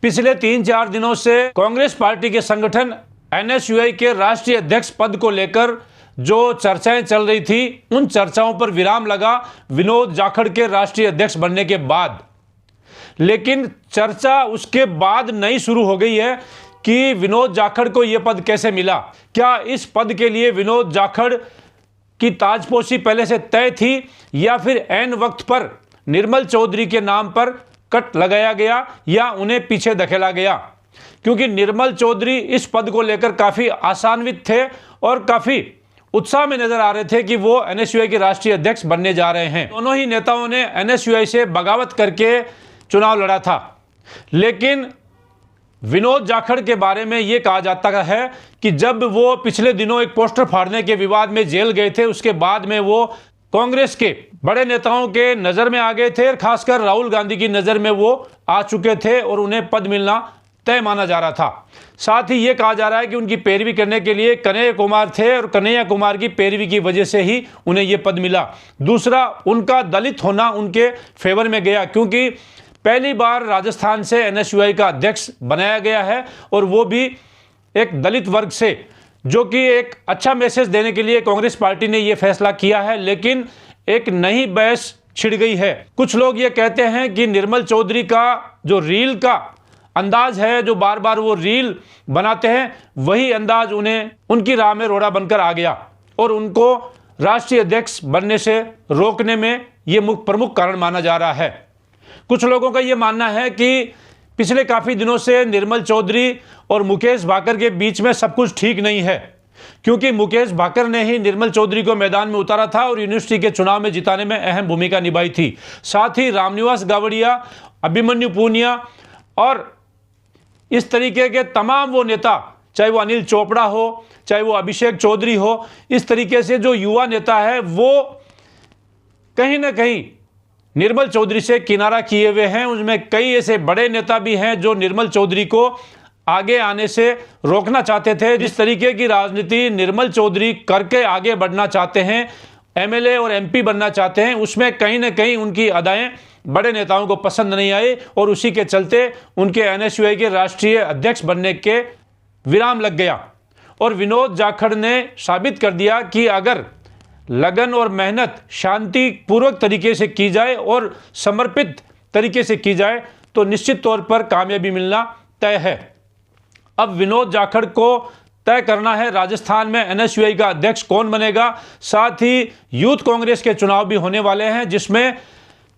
पिछले 3-4 दिनों से कांग्रेस पार्टी के संगठन एनएसयूआई के राष्ट्रीय अध्यक्ष पद को लेकर जो चर्चाएं चल रही थी, उन चर्चाओं पर विराम लगा विनोद जाखड़ के राष्ट्रीय अध्यक्ष बनने के बाद। लेकिन चर्चा उसके बाद नई शुरू हो गई है कि विनोद जाखड़ को यह पद कैसे मिला। क्या इस पद के लिए विनोद जाखड़ की ताजपोशी पहले से तय थी या फिर ऐन वक्त पर निर्मल चौधरी के नाम पर कट लगाया गया या उन्हें पीछे धकेला गया? क्योंकि निर्मल चौधरी इस पद को लेकर काफ़ी आशान्वित थे और काफ़ी उत्साह में नजर आ रहे थे कि वो एनएसयूआई के राष्ट्रीय अध्यक्ष बनने जा रहे हैं। दोनों ही नेताओं ने एनएसयूआई से बगावत करके चुनाव लड़ा था। लेकिन विनोद जाखड़ के बारे में ये कहा जाता है कि जब वो पिछले दिनों एक पोस्टर फाड़ने के विवाद में जेल गए थे, उसके बाद में वो कांग्रेस के बड़े नेताओं के नज़र में आ गए थे और खासकर राहुल गांधी की नज़र में वो आ चुके थे और उन्हें पद मिलना तय माना जा रहा था। साथ ही ये कहा जा रहा है कि उनकी पैरवी करने के लिए कन्हैया कुमार थे और कन्हैया कुमार की पैरवी की वजह से ही उन्हें ये पद मिला। दूसरा, उनका दलित होना उनके फेवर में गया, क्योंकि पहली बार राजस्थान से एनएसयूआई का अध्यक्ष बनाया गया है और वो भी एक दलित वर्ग से, जो कि एक अच्छा मैसेज देने के लिए कांग्रेस पार्टी ने यह फैसला किया है। लेकिन एक नई बहस छिड़ गई है। कुछ लोग ये कहते हैं कि निर्मल चौधरी का जो रील का अंदाज है, जो बार बार वो रील बनाते हैं, वही अंदाज उन्हें उनकी राह में रोड़ा बनकर आ गया और उनको राष्ट्रीय अध्यक्ष बनने से रोकने में ये प्रमुख कारण माना जा रहा है। कुछ लोगों का ये मानना है कि पिछले काफ़ी दिनों से निर्मल चौधरी और मुकेश भाकर के बीच में सब कुछ ठीक नहीं है, क्योंकि मुकेश भाकर ने ही निर्मल चौधरी को मैदान में उतारा था और यूनिवर्सिटी के चुनाव में जिताने में अहम भूमिका निभाई थी। साथ ही रामनिवास गावड़िया, अभिमन्यु पूनिया और इस तरीके के तमाम वो नेता, चाहे वो अनिल चोपड़ा हो, चाहे वो अभिषेक चौधरी हो, इस तरीके से जो युवा नेता है वो कहीं ना कहीं निर्मल चौधरी से किनारा किए हुए हैं। उनमें कई ऐसे बड़े नेता भी हैं जो निर्मल चौधरी को आगे आने से रोकना चाहते थे। जिस तरीके की राजनीति निर्मल चौधरी करके आगे बढ़ना चाहते हैं, एमएलए और एमपी बनना चाहते हैं, उसमें कहीं ना कहीं उनकी अदाएं बड़े नेताओं को पसंद नहीं आई और उसी के चलते उनके एनएसयूआई के राष्ट्रीय अध्यक्ष बनने के विराम लग गया। और विनोद जाखड़ ने साबित कर दिया कि अगर लगन और मेहनत शांतिपूर्वक तरीके से की जाए और समर्पित तरीके से की जाए तो निश्चित तौर पर कामयाबी मिलना तय है। अब विनोद जाखड़ को तय करना है राजस्थान में एनएसयूआई का अध्यक्ष कौन बनेगा। साथ ही यूथ कांग्रेस के चुनाव भी होने वाले हैं, जिसमें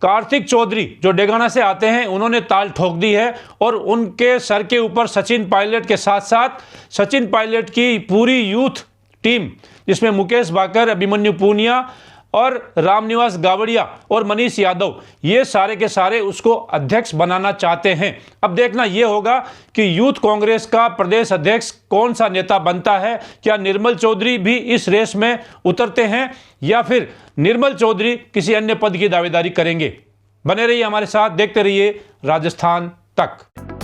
कार्तिक चौधरी जो डेगाना से आते हैं, उन्होंने ताल ठोक दी है और उनके सर के ऊपर सचिन पायलट के साथ साथ सचिन पायलट की पूरी यूथ टीम, जिसमें मुकेश भाकर, अभिमन्यु पूनिया और रामनिवास गावड़िया और मनीष यादव, ये सारे के सारे उसको अध्यक्ष बनाना चाहते हैं। अब देखना यह होगा कि यूथ कांग्रेस का प्रदेश अध्यक्ष कौन सा नेता बनता है। क्या निर्मल चौधरी भी इस रेस में उतरते हैं या फिर निर्मल चौधरी किसी अन्य पद की दावेदारी करेंगे? बने रहिए हमारे साथ, देखते रहिए राजस्थान तक।